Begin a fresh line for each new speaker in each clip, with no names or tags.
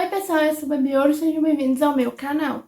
pessoal, eu sou a Baby Ouro, sejam bem-vindos ao meu canal.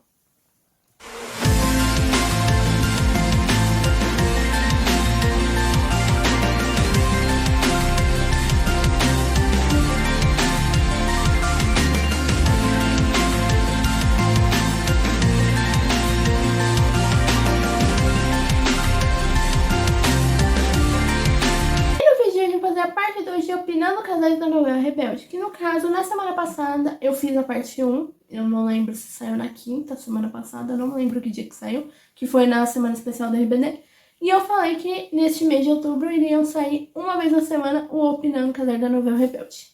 A parte 2 de Opinando Casais da Novela Rebelde, que no caso, na semana passada, eu fiz a parte 1, eu não lembro se saiu na quinta semana passada, eu não lembro que dia que saiu, que foi na semana especial da RBD, e eu falei que neste mês de outubro iriam sair uma vez na semana o Opinando Casais da Novela Rebelde.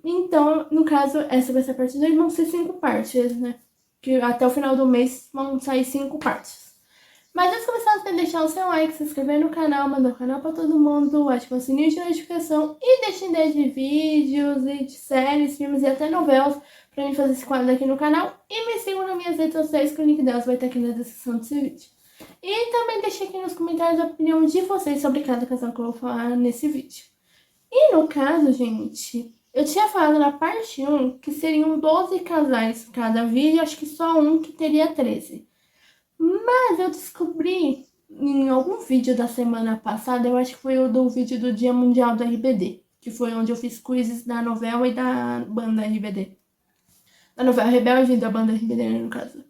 Então, no caso, essa vai ser a parte 2, vão ser 5 partes, né, que até o final do mês vão sair 5 partes. Mas antes de começar, você deixar o seu like, se inscrever no canal, mandar o canal pra todo mundo, ativa o sininho de notificação e deixa ideia de vídeos e de séries, filmes e até novelas pra mim fazer esse quadro aqui no canal. E me sigam nas minhas redes sociais, que o link delas vai estar aqui na descrição desse vídeo. E também deixa aqui nos comentários a opinião de vocês sobre cada casal que eu vou falar nesse vídeo. E no caso, gente, eu tinha falado na parte 1 que seriam 12 casais cada vídeo, acho que só um que teria 13. Mas eu descobri em algum vídeo da semana passada, eu acho que foi o do vídeo do Dia Mundial do RBD, que foi onde eu fiz quizzes da novela e da banda RBD. Da novela Rebelde e da banda RBD, no caso.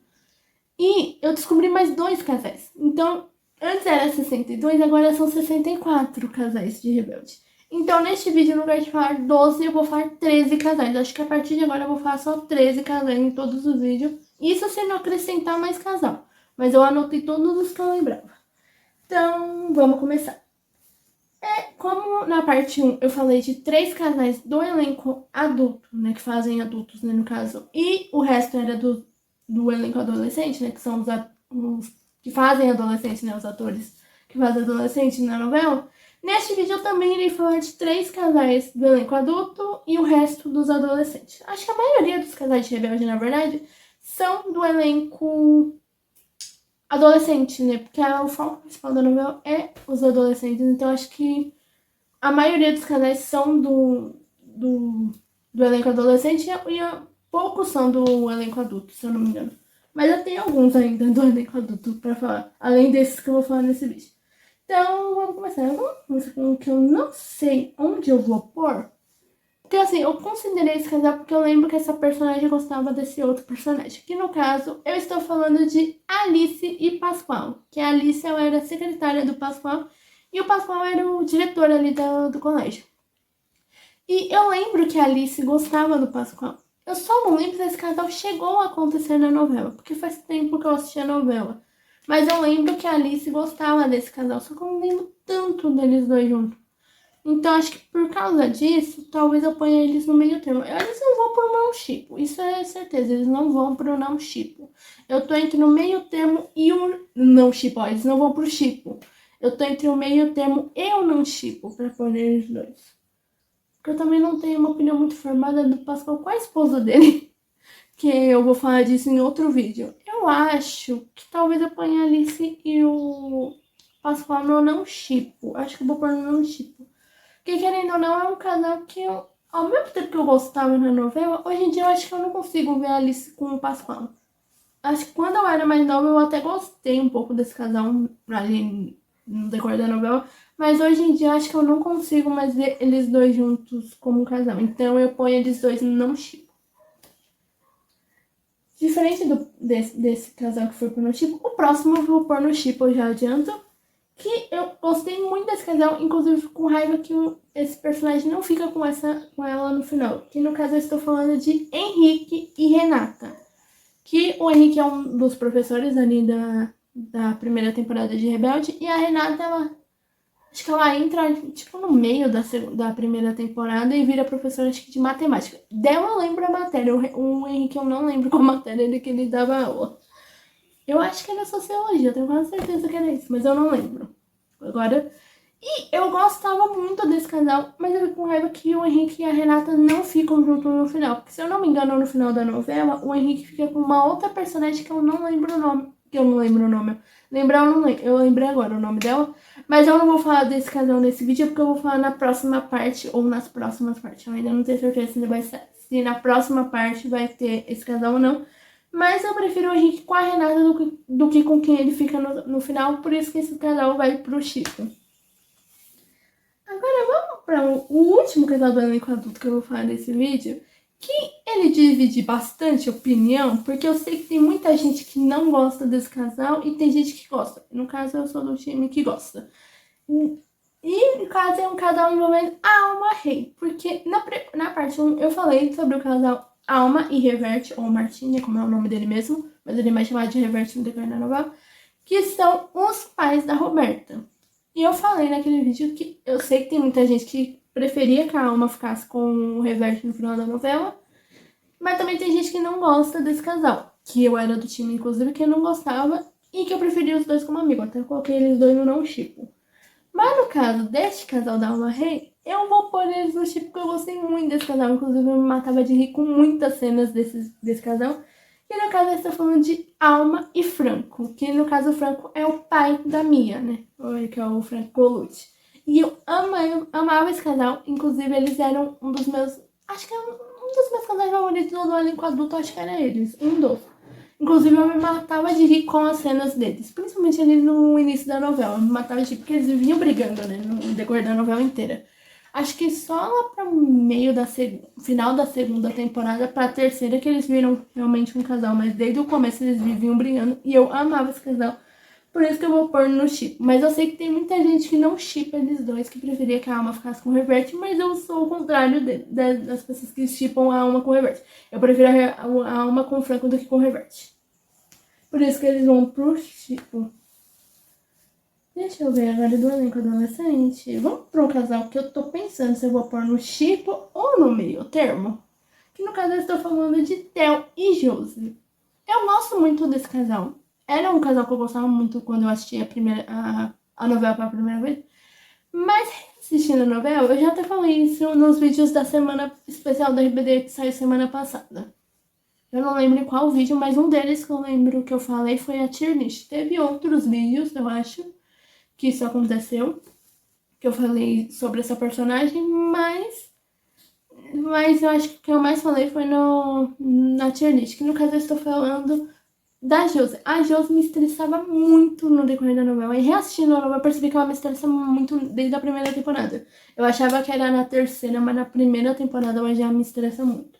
E eu descobri mais 2 casais. Então, antes era 62, agora são 64 casais de Rebelde. Então, neste vídeo, no lugar de falar 12, eu vou falar 13 casais. Acho que a partir de agora eu vou falar só 13 casais em todos os vídeos. Isso se não acrescentar mais casal. Mas eu anotei todos os que eu lembrava. Então, vamos começar. Como na parte 1 eu falei de 3 casais do elenco adulto, né? Que fazem adultos, né, no caso. E o resto era do elenco adolescente, né? Que são os que fazem adolescente, né? Os atores que fazem adolescente na novela. Neste vídeo eu também irei falar de 3 casais do elenco adulto e o resto dos adolescentes. Acho que a maioria dos casais de Rebelde, na verdade, são do elenco adolescente, né? Porque o foco principal da novela é os adolescentes. Então, acho que a maioria dos casais são do elenco adolescente e poucos são do elenco adulto, se eu não me engano. Mas eu tenho alguns ainda do elenco adulto pra falar, além desses que eu vou falar nesse vídeo. Então, vamos começar. Vamos começar com o que eu não sei onde eu vou pôr. Porque assim, eu considerei esse casal porque eu lembro que essa personagem gostava desse outro personagem. Que no caso, eu estou falando de Alice e Pascoal. Que a Alice, ela era secretária do Pascoal e o Pascoal era o diretor ali do colégio. E eu lembro que a Alice gostava do Pascoal. Eu só não lembro se esse casal chegou a acontecer na novela, porque faz tempo que eu assisti a novela. Mas eu lembro que a Alice gostava desse casal, só que eu não lembro tanto deles dois juntos. Então, acho que por causa disso, talvez eu ponha eles no meio termo. Eles não vão pro não chipo, isso é certeza, eles não vão pro não chipo. Eu tô entre o meio termo e o não chipo, ó, eles não vão pro chipo. Eu tô entre o meio termo e o não chipo pra pôr eles dois. Porque eu também não tenho uma opinião muito formada do Pascoal com a esposa dele. Que eu vou falar disso em outro vídeo. Eu acho que talvez eu ponha a Alice e o Pascoal no não chipo. Acho que eu vou pôr no não chipo. Porque, querendo ou não, é um casal que eu, ao mesmo tempo que eu gostava na novela, hoje em dia eu acho que eu não consigo ver a Alice com o Pascoal. Acho que quando eu era mais nova eu até gostei um pouco desse casal ali no decorrer da novela, mas hoje em dia eu acho que eu não consigo mais ver eles dois juntos como um casal. Então eu ponho eles dois no não chipo. Diferente desse casal que foi pro no chipo, o próximo eu vou pôr no chipo, eu já adianto. Que eu gostei muito desse casal, inclusive fico com raiva que esse personagem não fica com ela no final. Que no caso eu estou falando de Henrique e Renata. Que o Henrique é um dos professores ali da primeira temporada de Rebelde. E a Renata, acho que ela entra tipo no meio da primeira temporada e vira professora, acho que de matemática. Dela eu lembro a matéria, o Henrique eu não lembro qual matéria que ele dava aula. Eu acho que era sociologia, eu tenho quase certeza que era isso, mas eu não lembro. Agora, e eu gostava muito desse casal, mas eu fico com raiva que o Henrique e a Renata não ficam juntos no final. Porque se eu não me engano, no final da novela, o Henrique fica com uma outra personagem que eu não lembro o nome. que eu não lembro o nome. Lembrar, eu não lembro. Eu lembrei agora o nome dela. Mas eu não vou falar desse casal nesse vídeo, porque eu vou falar na próxima parte ou nas próximas partes. Eu ainda não tenho certeza se na próxima parte vai ter esse casal ou não. Mas eu prefiro o Henrique com a Renata do que com quem ele fica no final. Por isso que esse casal vai pro Chico. Agora vamos para o último casal do elenco adulto que eu vou falar nesse vídeo. Que ele divide bastante opinião, porque eu sei que tem muita gente que não gosta desse casal e tem gente que gosta. No caso, eu sou do time que gosta. E no caso é um casal envolvendo Alma Rei, porque na parte 1 eu falei sobre o casal Alma e Reverte, ou Martinha, como é o nome dele mesmo, mas ele é mais chamado de Reverte no decorrer da novela, que são os pais da Roberta. E eu falei naquele vídeo que eu sei que tem muita gente que preferia que a Alma ficasse com o Reverte no final da novela, mas também tem gente que não gosta desse casal, que eu era do time, inclusive, que eu não gostava e que eu preferia os dois como amigo, até coloquei eles dois no não chipo. Mas no caso deste casal da Alma Rei, eu vou pôr eles no chipo porque eu gostei muito desse casal, inclusive eu me matava de rir com muitas cenas desse casal. E no caso eu estou falando de Alma e Franco, que no caso o Franco é o pai da Mia, né? Que é o Franco Colucci. E eu amava esse casal, inclusive eles eram um dos meus, acho que é um dos meus casais favoritos do elenco adulto, acho que era eles, um dos. Inclusive eu me matava de rir com as cenas deles, principalmente ali no início da novela, eu me matava de rir porque eles viviam brigando, né, no decorrer da novela inteira. Acho que só lá para meio da final da segunda temporada para a terceira que eles viram realmente um casal, mas desde o começo eles viviam brigando e eu amava esse casal. Por isso que eu vou pôr no chip. Mas eu sei que tem muita gente que não chipa eles dois, que preferia que a Alma ficasse com o Reverte, mas eu sou o contrário das pessoas que chipam a Alma com o Reverte. Eu prefiro a Alma com o Franco do que com o Reverte. Por isso que eles vão pro chipo. Deixa eu ver agora do elenco adolescente. Vamos para um casal que eu tô pensando se eu vou pôr no chipo ou no meio termo. Que no caso eu estou falando de Theo e Josi. Eu gosto muito desse casal. Era um casal que eu gostava muito quando eu assisti a novela pela primeira vez. Mas assistindo a novela, eu já até falei isso nos vídeos da semana especial da RBD que saiu semana passada. Eu não lembro em qual vídeo, mas um deles que eu lembro que eu falei foi a tier list. Teve outros vídeos, eu acho, que isso aconteceu, que eu falei sobre essa personagem, mas eu acho que o que eu mais falei foi na tier list, que no caso eu estou falando da Josi. A Josi me estressava muito no decorrer da novela, e reassistindo a novela eu percebi que ela me estressa muito desde a primeira temporada. Eu achava que era na terceira, mas na primeira temporada ela já me estressa muito.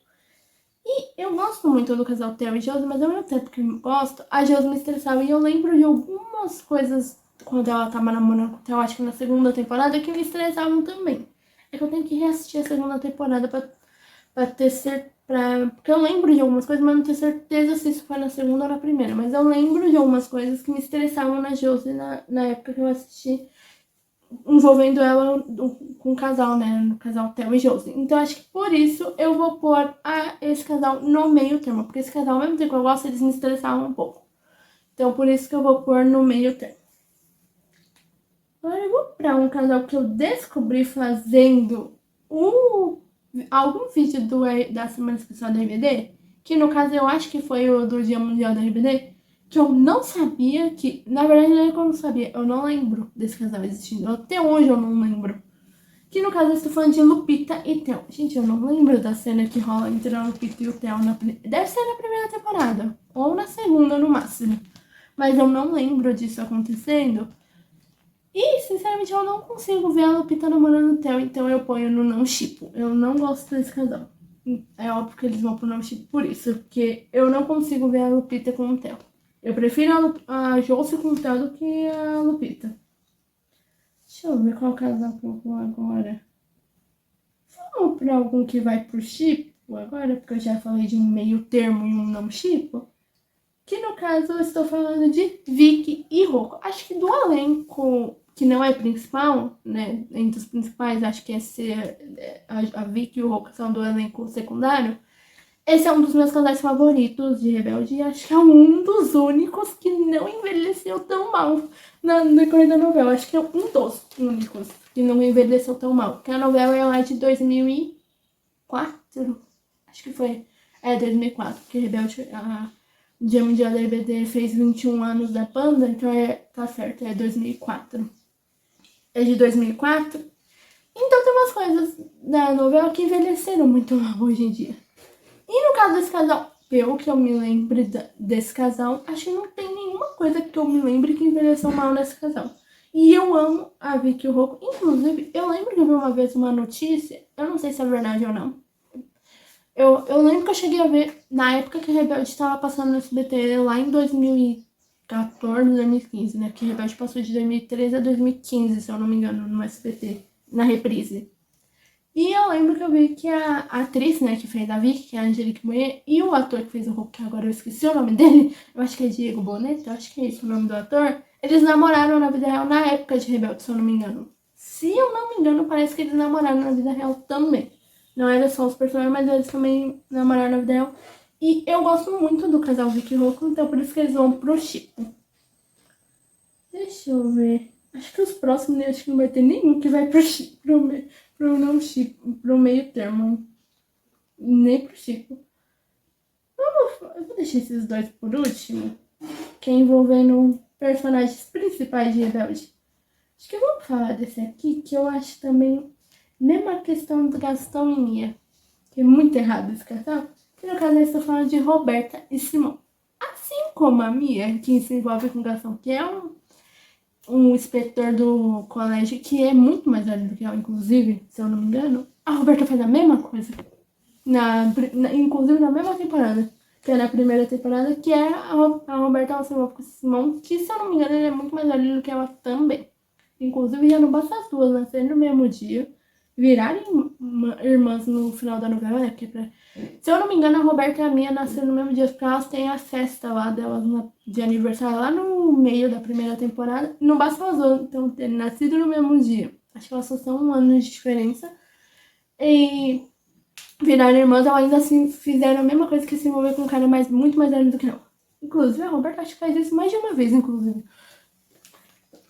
E eu gosto muito do casal Theo e Josi, mas ao mesmo tempo que eu gosto, a Josi me estressava. E eu lembro de algumas coisas quando ela tava namorando com o Theo, acho que na segunda temporada, que me estressavam também. É que eu tenho que reassistir a segunda temporada pra ter certeza. Porque eu lembro de algumas coisas, mas não tenho certeza se isso foi na segunda ou na primeira. Mas eu lembro de algumas coisas que me estressavam na Josi na época que eu assisti, envolvendo ela com o casal, né? No casal Theo e Josi. Então acho que por isso eu vou pôr esse casal no meio termo. Porque esse casal, ao mesmo tempo que eu gosto, eles me estressavam um pouco. Então por isso que eu vou pôr no meio termo. Agora eu vou pra um casal que eu descobri fazendo algum vídeo da Semana Especial da RBD. Que no caso eu acho que foi o do Dia Mundial da RBD. Que eu não sabia que... Na verdade, não é que eu não sabia. Eu não lembro desse casal existindo. Até hoje eu não lembro. Que no caso eu estou falando de Lupita e Theo. Gente, eu não lembro da cena que rola entre a Lupita e o Theo. Deve ser na primeira temporada. Ou na segunda, no máximo. Mas eu não lembro disso acontecendo. E, sinceramente, eu não consigo ver a Lupita namorando o Theo. Então eu ponho no não chipo. Eu não gosto desse casal. É óbvio que eles vão pro não chipo por isso. Porque eu não consigo ver a Lupita com o Theo. Eu prefiro a Josi com o Theo do que a Lupita. Deixa eu ver qual casal que eu vou agora. Vamos pra algum que vai pro chipo agora, porque eu já falei de um meio termo e um não chipo. Que no caso eu estou falando de Vicky e Rocco. Acho que do elenco que não é principal, né? Entre os principais, acho que a Vicky e o Rocco são do elenco secundário. Esse é um dos meus casais favoritos de Rebelde e acho que é um dos únicos que não envelheceu tão mal no decorrer da novela. Acho que é um dos únicos que não envelheceu tão mal. Porque a novela é lá de 2004, acho que foi. É, 2004, porque Rebelde, Dia Mundial da LGBT fez 21 anos da banda, então tá certo, é 2004. É de 2004. Então tem umas coisas da novela que envelheceram muito mal hoje em dia. E no caso desse casal, pelo que eu me lembro desse casal, acho que não tem nenhuma coisa que eu me lembre que envelheceu mal nesse casal. E eu amo a Vicky e o Rocco. Inclusive, eu lembro que eu vi uma vez uma notícia, eu não sei se é verdade ou não. Eu lembro que eu cheguei a ver na época que a Rebelde estava passando no SBT, lá em 2014, 2015, né? Que a Rebelde passou de 2013 a 2015, se eu não me engano, no SBT, na reprise. E eu lembro que eu vi que a atriz, né, que fez a Vicky, que é a Angelique Moyer, e o ator que fez o Hulk, que agora eu esqueci o nome dele, eu acho que é Diego Boneta, eu acho que é esse o nome do ator, eles namoraram na vida real na época de Rebelde, se eu não me engano. Se eu não me engano, parece que eles namoraram na vida real também. Não era só os personagens, mas eles também namoraram na vida real. E eu gosto muito do casal Vicky e Hulk, então por isso que eles vão pro Chico. Deixa eu ver. Acho que os próximos, né, acho que não vai ter nenhum que vai pro Chico, pro não Chico, pro meio termo. Nem pro Chico. Eu vou deixar esses dois por último, que é envolvendo personagens principais de Rebelde. Acho que vamos falar desse aqui, que eu acho também mesma questão do Gastão e Mia, que é muito errado esse casal. Que no caso eu estou falando de Roberta e Simão. Assim como a Mia, que se envolve com o Gastão, que é um inspetor do colégio que é muito mais velho do que ela, inclusive, se eu não me engano, a Roberta faz a mesma coisa. Inclusive na mesma temporada, que é na primeira temporada, que é a Roberta ela se envolve com o Simão, que se eu não me engano ele é muito mais velho do que ela também. Inclusive já não basta as duas nascerem no mesmo dia, virarem irmãs no final da novela, né? Porque se eu não me engano, a Roberta e a Mia nasceram no mesmo dia, porque elas têm a festa lá delas de aniversário lá no meio da primeira temporada. Não basta elas duas então terem nascido no mesmo dia. Acho que elas só são 1 ano de diferença. E viraram irmãs, ou ainda assim fizeram a mesma coisa, que se envolver com um cara muito mais velho do que ela. Inclusive, a Roberta acho que faz isso mais de uma vez, inclusive.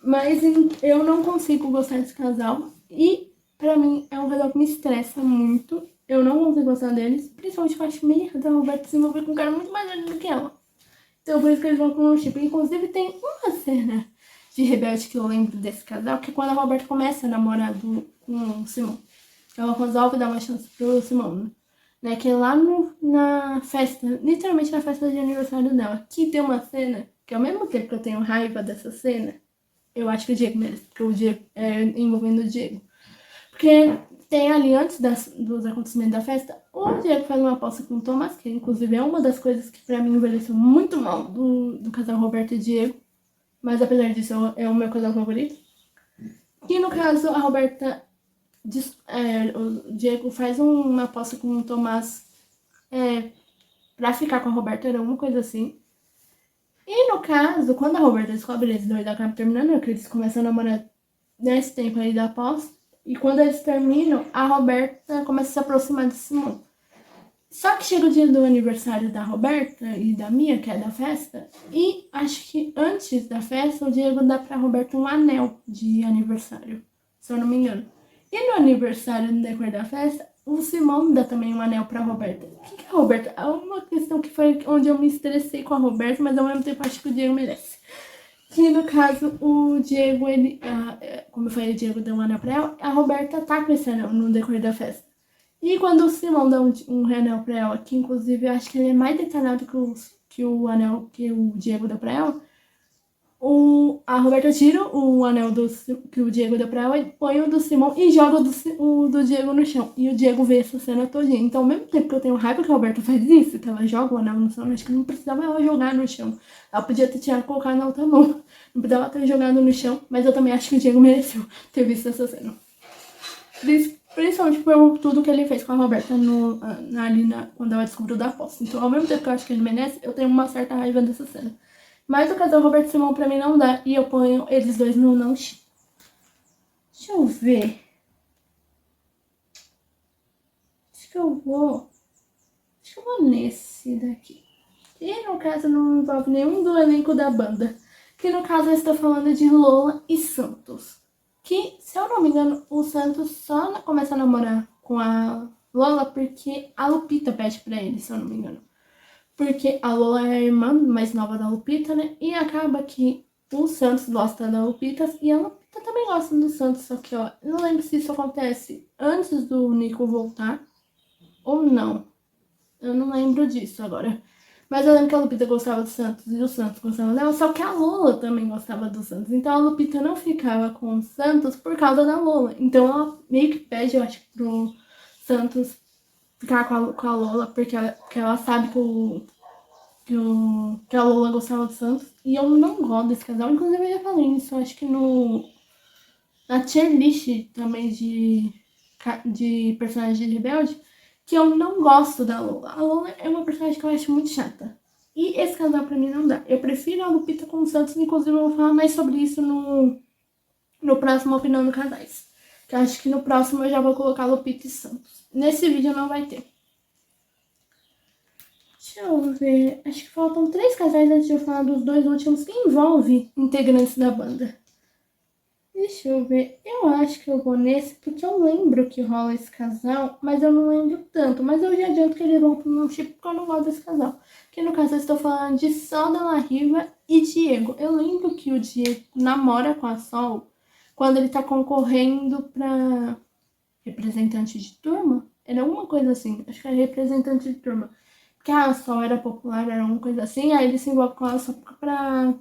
Mas eu não consigo gostar desse casal. E pra mim é um casal que me estressa muito. Eu não consigo gostar deles. Principalmente eu acho meio errado a Roberta se envolver com um cara muito mais velho do que ela. Então por isso que eles vão com o chip. Inclusive tem uma cena de Rebelde que eu lembro desse casal, que é quando a Roberta começa a namorar com o Simão. Ela resolve dar uma chance pro Simão, né? Que é lá na festa, literalmente na festa de aniversário dela, que tem uma cena que ao mesmo tempo que eu tenho raiva dessa cena, eu acho que o Diego merece, porque o Diego é envolvendo o Diego. Porque tem ali, antes dos acontecimentos da festa, o Diego faz uma aposta com o Thomas, que inclusive é uma das coisas que pra mim envelheceu muito mal do casal Roberto e Diego. Mas apesar disso, é o meu casal favorito. Que no caso, a Roberta o Diego faz uma aposta com o Tomás pra ficar com a Roberta, era uma coisa assim. E no caso, quando a Roberta descobre eles dois acabam terminando, que eles começam a namorar nesse tempo aí da aposta. E quando eles terminam, a Roberta começa a se aproximar de Simão. Só que chega o dia do aniversário da Roberta e da Mia, que é da festa, e acho que antes da festa o Diego dá pra Roberta um anel de aniversário, se eu não me engano. E no aniversário, no decorrer da festa, o Simão dá também um anel pra Roberta. O que é a Roberta? É uma questão que foi onde eu me estressei com a Roberta, mas ao mesmo tempo acho que o Diego merece. Que no caso, o Diego, como eu falei, o Diego deu um anel pra ela, a Roberta tá com esse anel no decorrer da festa. E quando o Simão dá um anel pra ela, que inclusive eu acho que ele é mais detalhado que o anel que o Diego deu pra ela, a Roberta tira o anel que o Diego deu pra ela e põe o do Simão e joga o do Diego no chão. E o Diego vê essa cena todinha. Então, ao mesmo tempo que eu tenho raiva que a Roberta faz isso, que ela joga o anel no chão, acho que não precisava ela jogar no chão. Ela podia ter tirado e colocado na outra mão. Não precisava ter jogado no chão, mas eu também acho que o Diego mereceu ter visto essa cena. Principalmente por tudo que ele fez com a Roberta quando ela descobriu da aposta. Então, ao mesmo tempo que eu acho que ele merece, eu tenho uma certa raiva dessa cena. Mas o casal Roberto e Simão pra mim não dá. E eu ponho eles dois no não. Deixa eu ver. Acho que eu vou nesse daqui. E no caso não envolve nenhum do elenco da banda. Que no caso eu estou falando de Lola e Santos. Que, se eu não me engano, o Santos só começa a namorar com a Lola porque a Lupita pede pra ele, se eu não me engano. porque a Lola é a irmã mais nova da Lupita, né? E acaba que o Santos gosta da Lupita e a Lupita também gosta do Santos, só que, ó, não lembro se isso acontece antes do Nico voltar ou não. Eu não lembro disso agora. Mas eu lembro que a Lupita gostava do Santos e o Santos gostava dela, só que a Lola também gostava do Santos. Então a Lupita não ficava com o Santos por causa da Lola. Então ela meio que pede, eu acho, pro Santos ficar com a Lola, porque ela sabe que a Lola gostava do Santos. E eu não gosto desse casal. Inclusive eu já falei isso, eu acho que na tier list também de personagens de Rebelde, que eu não gosto da Lola. A Lola é uma personagem que eu acho muito chata. E esse casal pra mim não dá. Eu prefiro a Lupita com o Santos, inclusive eu vou falar mais sobre isso no próximo Opinião do Casais. Que eu acho que no próximo eu já vou colocar Lupita e Santos. Nesse vídeo não vai ter. Deixa eu ver. Acho que faltam 3 casais antes de eu falar dos 2 últimos que envolvem integrantes da banda. Deixa eu ver. Eu acho que eu vou nesse porque eu lembro que rola esse casal, mas eu não lembro tanto. Mas eu já adianto que eles vão pro meu chip porque eu não gosto desse casal. Que no caso eu estou falando de Sol, Della Riva e Diego. Eu lembro que o Diego namora com a Sol quando ele tá concorrendo pra representante de turma. Era alguma coisa assim. Acho que era representante de turma. Porque a Sol era popular, era alguma coisa assim. Aí ele se envolve com ela só pra,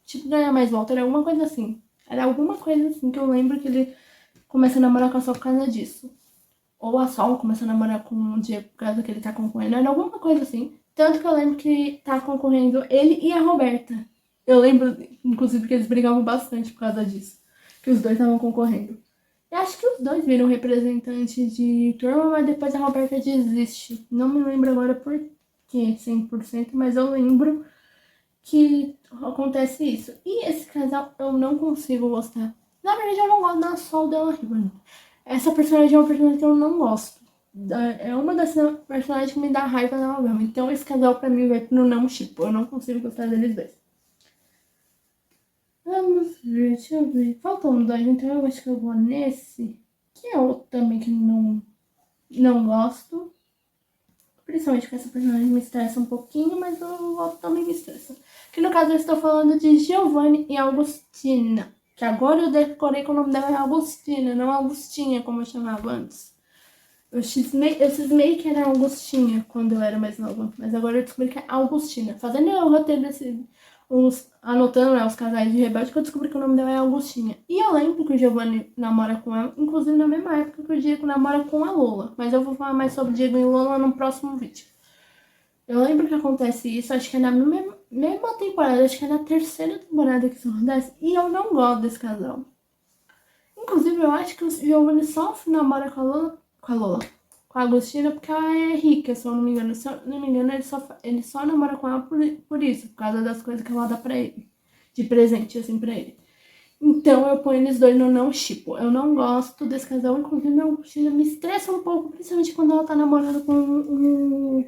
tipo, ganhar mais volta. Era alguma coisa assim. Era alguma coisa assim que eu lembro que ele começa a namorar com a Sol por causa disso. Ou a Sol começa a namorar com o Diego por causa que ele tá concorrendo. Era alguma coisa assim. Tanto que eu lembro que tá concorrendo ele e a Roberta. Eu lembro, inclusive, que eles brigavam bastante por causa disso. Que os dois estavam concorrendo. Eu acho que os dois viram representante de turma, mas depois a Roberta desiste. Não me lembro agora por quê, 100%, mas eu lembro que acontece isso. E esse casal eu não consigo gostar. Na verdade, eu não gosto da Sol Della Riva. Essa personagem é uma personagem que eu não gosto. É uma das personagens que me dá raiva na novela. Então esse casal pra mim vai pro não tipo. Eu não consigo gostar deles dois. Vamos ver, deixa eu ver. Faltam 2, então eu acho que eu vou nesse. Que é outro também que não gosto. Principalmente porque essa personagem me estressa um pouquinho, mas o outro também me estressa. Que no caso eu estou falando de Giovanni e Augustina. Que agora eu decorei que o nome dela é Augustina, não Augustinha, como eu chamava antes. Eu cismei que era Augustinha quando eu era mais nova, mas agora eu descobri que é Augustina. Fazendo o roteiro anotando, né, os casais de Rebelde, que eu descobri que o nome dela é Augustinha. E eu lembro que o Giovanni namora com ela, inclusive na mesma época que o Diego namora com a Lola. Mas eu vou falar mais sobre Diego e Lola no próximo vídeo. Eu lembro que acontece isso, acho que é na mesma temporada, acho que é na terceira temporada que isso acontece. E eu não gosto desse casal. Inclusive, eu acho que o Giovanni só namora com a Lola, com a Agostina, porque ela é rica, se eu não me engano. Se eu não me engano, ele só namora com ela por isso, por causa das coisas que ela dá pra ele. De presente, assim, pra ele. Então, eu ponho eles dois no não shippo. Eu não gosto desse casal, inclusive, a Agostina me estressa um pouco, principalmente quando ela tá namorando com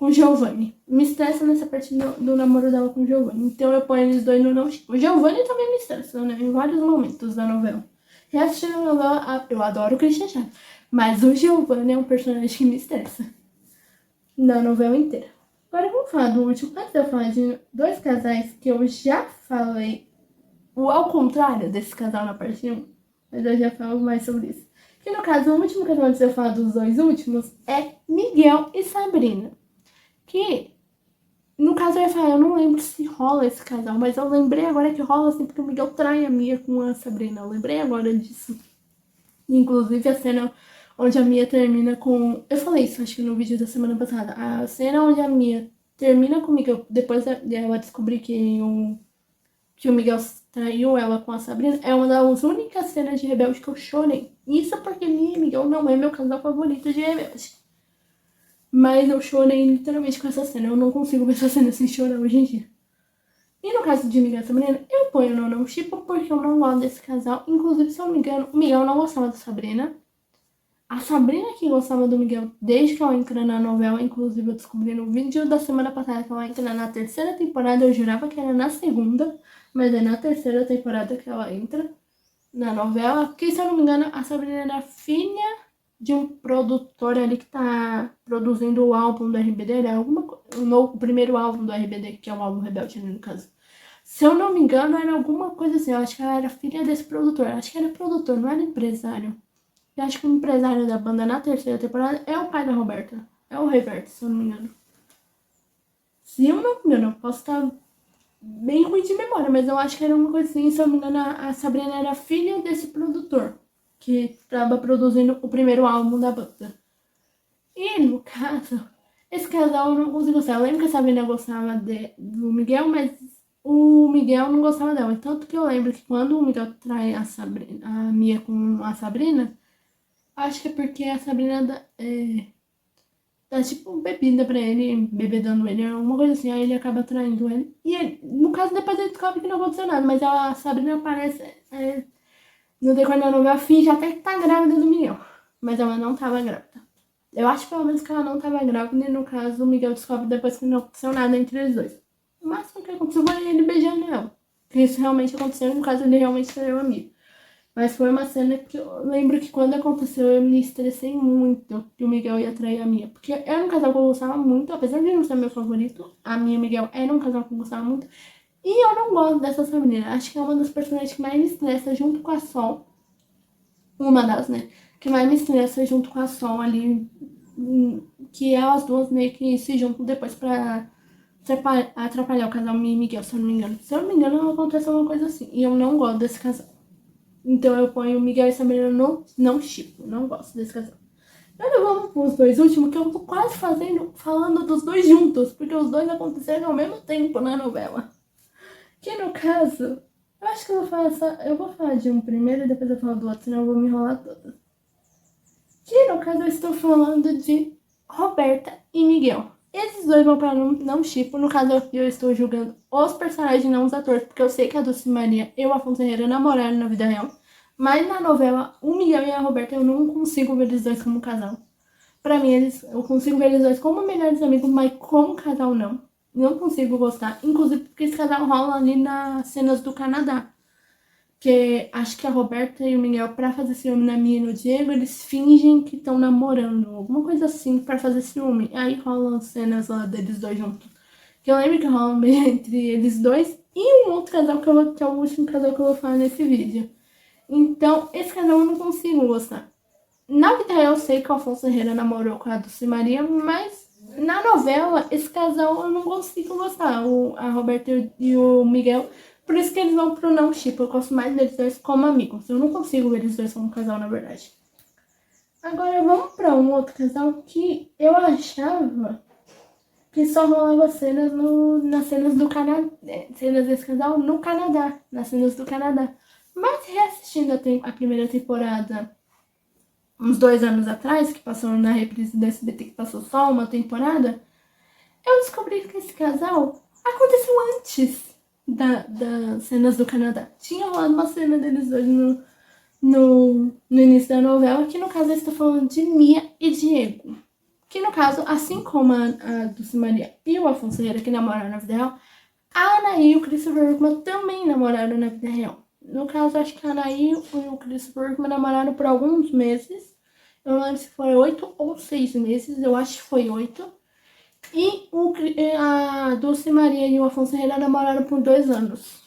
o Giovanni. Me estressa nessa parte do namoro dela com o Giovanni. Então, eu ponho eles dois no não shippo. O Giovanni também me estressa, né? Em vários momentos da novela. Reassistindo a novela, eu adoro o Christian Chaves. Mas o Giovanni é um personagem que me estressa na novela inteira. Agora vamos falar do último. Antes de eu falar de 2 casais que eu já falei, o ao contrário desse casal na parte 1, mas eu já falo mais sobre isso. Que no caso, o último casal, antes de eu falar dos 2 últimos, é Miguel e Sabrina. Que, no caso, eu ia falar, eu não lembro se rola esse casal, mas eu lembrei agora que rola assim, porque o Miguel trai a Mia com a Sabrina. Eu lembrei agora disso. Inclusive a cena onde a Mia termina com. Eu falei isso, acho que no vídeo da semana passada. A cena onde a Mia termina com o Miguel, depois dela descobrir que o Miguel traiu ela com a Sabrina, é uma das únicas cenas de Rebelde que eu chorei. Isso porque Mia e Miguel não é meu casal favorito de Rebelde. Mas eu chorei literalmente com essa cena. Eu não consigo ver essa cena sem chorar hoje em dia. E no caso de Miguel e Sabrina, eu ponho no não shippo porque eu não gosto desse casal. Inclusive, se eu não me engano, o Miguel não gostava da Sabrina. A Sabrina que gostava do Miguel desde que ela entra na novela, inclusive eu descobri no vídeo da semana passada que ela entra na terceira temporada, eu jurava que era na segunda, mas é na terceira temporada que ela entra na novela, porque se eu não me engano, a Sabrina era filha de um produtor ali que tá produzindo o álbum do RBD, era alguma coisa, o primeiro álbum do RBD, que é o álbum Rebelde, né, no caso. Se eu não me engano, era alguma coisa assim. Eu acho que ela era filha desse produtor. Eu acho que era produtor, não era empresário. Eu acho que o empresário da banda na terceira temporada é o pai da Roberta. É o Reverto, se eu não me engano. Se eu não me engano, eu posso estar bem ruim de memória, mas eu acho que era uma coisa assim. Se eu não me engano, a Sabrina era filha desse produtor que estava produzindo o primeiro álbum da banda. E no caso, esse casal eu não consigo gostar. Eu lembro que a Sabrina gostava do Miguel, mas o Miguel não gostava dela. Tanto que eu lembro que quando o Miguel trai a Mia com a Sabrina, acho que é porque a Sabrina dá tipo bebida pra ele, bebedando ele, alguma coisa assim, aí ele acaba traindo ele. E ele, no caso, depois ele descobre que não aconteceu nada, mas a Sabrina aparece no decorrer da novela, finge até que tá grávida do Miguel. Mas ela não tava grávida. Eu acho pelo menos que ela não tava grávida e no caso o Miguel descobre depois que não aconteceu nada entre eles dois. O máximo que aconteceu foi ele beijando ela. Que isso realmente aconteceu e no caso ele realmente traiu a amigo. Mas foi uma cena que eu lembro que quando aconteceu eu me estressei muito que o Miguel ia trair a Mia. Porque era um casal que eu gostava muito, apesar de não ser meu favorito, a Mia e o Miguel era um casal que eu gostava muito. E eu não gosto dessa Sabrina. Acho que é uma das personagens que mais me estressa junto com a Sol. Uma das, né? Que mais me estressa junto com a Sol ali. Que elas duas meio que se juntam depois pra atrapalhar o casal Mia e Miguel, se eu não me engano. Se eu não me engano, acontece alguma coisa assim. E eu não gosto desse casal. Então eu ponho o Miguel e Sabrina não chipo. Não gosto desse casal. Agora vamos pros dois últimos, que eu tô quase falando dos dois juntos. Porque os dois aconteceram ao mesmo tempo na novela. Que no caso, eu acho que eu vou falar eu vou falar de um primeiro e depois eu falo do outro, senão eu vou me enrolar toda. Que no caso eu estou falando de Roberta e Miguel. Esses dois vão para não chipo. No caso eu estou julgando os personagens, não os atores, porque eu sei que a Dulce Maria e o Afonso Herrera namoraram na vida real. Mas na novela, o Miguel e a Roberta, eu não consigo ver eles dois como casal. Pra mim, eu consigo ver eles dois como melhores amigos, mas como casal não. Não consigo gostar. Inclusive porque esse casal rola ali nas cenas do Canadá. Que acho que a Roberta e o Miguel, pra fazer ciúme na Mia e no Diego, eles fingem que estão namorando. Alguma coisa assim pra fazer ciúme. Aí rolam cenas lá deles dois juntos. Que eu lembro que rola um beijo entre eles dois. E um outro casal que é o último casal que eu vou falar nesse vídeo. Então, esse casal eu não consigo gostar. Na vida real, eu sei que o Afonso Herrera namorou com a Dulce Maria, mas na novela, esse casal eu não consigo gostar. A Roberta e o Miguel. Por isso que eles vão pro não chip. Eu gosto mais deles dois como amigos. Eu não consigo ver eles dois como casal, na verdade. Agora vamos pra um outro casal que eu achava que só rolava cenas nas cenas do Canadá. Cenas desse casal no Canadá. Nas cenas do Canadá. Mas reassistindo a primeira temporada uns 2 anos atrás, que passou na reprise do SBT, que passou só uma temporada, eu descobri que esse casal aconteceu antes das cenas do Canadá. Tinha rolado uma cena deles dois no início da novela, que no caso eu estou falando de Mia e Diego. Que no caso, assim como a Dulce Maria e o Afonso Herrera, que namoraram na vida real, a Anaí e o Christopher Workman também namoraram na vida real. No caso, acho que a Anaí e o Christopher Workman namoraram por alguns meses. Eu não lembro se foi 8 ou 6 meses, eu acho que foi 8. E a Dulce Maria e o Afonso Herrera namoraram por 2 anos.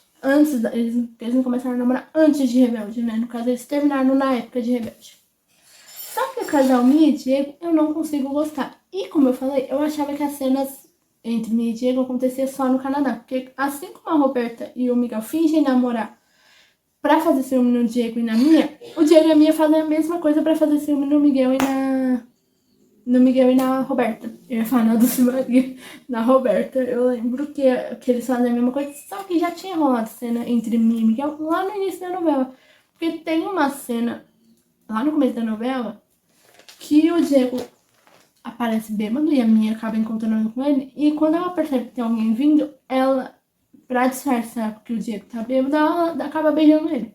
Eles não começaram a namorar antes de Rebelde, né? No caso, eles terminaram na época de Rebelde. Só que o casal Mia e Diego eu não consigo gostar. E como eu falei, eu achava que as cenas entre Mia e Diego aconteciam só no Canadá. Porque assim como a Roberta e o Miguel fingem namorar pra fazer ciúme no Diego e na Mia, o Diego e a Mia fazem a mesma coisa pra fazer ciúme no Miguel e na Roberta. Eu ia falar na Dulce Maria, na Roberta. Eu lembro que eles fazem a mesma coisa, só que já tinha rolado cena entre Mia e Miguel lá no início da novela. Porque tem uma cena lá no começo da novela que o Diego aparece bêbado e a Mia acaba encontrando com ele. E quando ela percebe que tem alguém vindo, ela, pra disfarçar que o Diego tá bêbado, ela acaba beijando ele.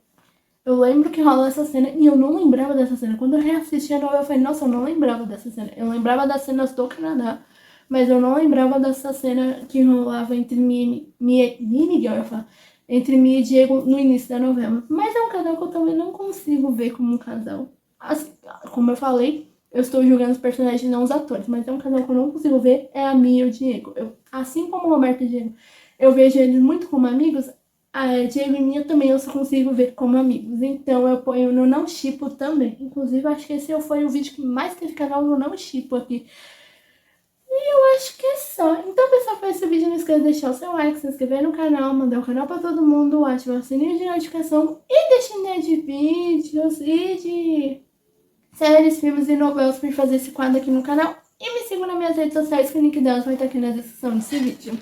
Eu lembro que rola essa cena e eu não lembrava dessa cena. Quando eu reassisti a novela, eu falei, nossa, eu não lembrava dessa cena. Eu lembrava das cenas do Canadá, mas eu não lembrava dessa cena que rolava entre Mia e Miguel, eu falo, entre Mia e Diego no início da novela. Mas é um casal que eu também não consigo ver como um casal. Assim, como eu falei, eu estou julgando os personagens e não os atores, mas é um casal que eu não consigo ver, é a Mia e o Diego. Assim como o Roberto e o Diego, eu vejo eles muito como amigos, a Diego e Mia também eu só consigo ver como amigos. Então eu ponho no não shippo também. Inclusive, acho que esse foi o vídeo que mais teve canal no não shippo aqui. E eu acho que é só. Então, pessoal, foi esse vídeo. Não esqueça de deixar o seu like, se inscrever no canal, mandar o canal pra todo mundo, ativar o sininho de notificação e deixar ideia de vídeos e de séries, filmes e novelas para fazer esse quadro aqui no canal. E me sigam nas minhas redes sociais, que o link delas vai estar aqui na descrição desse vídeo.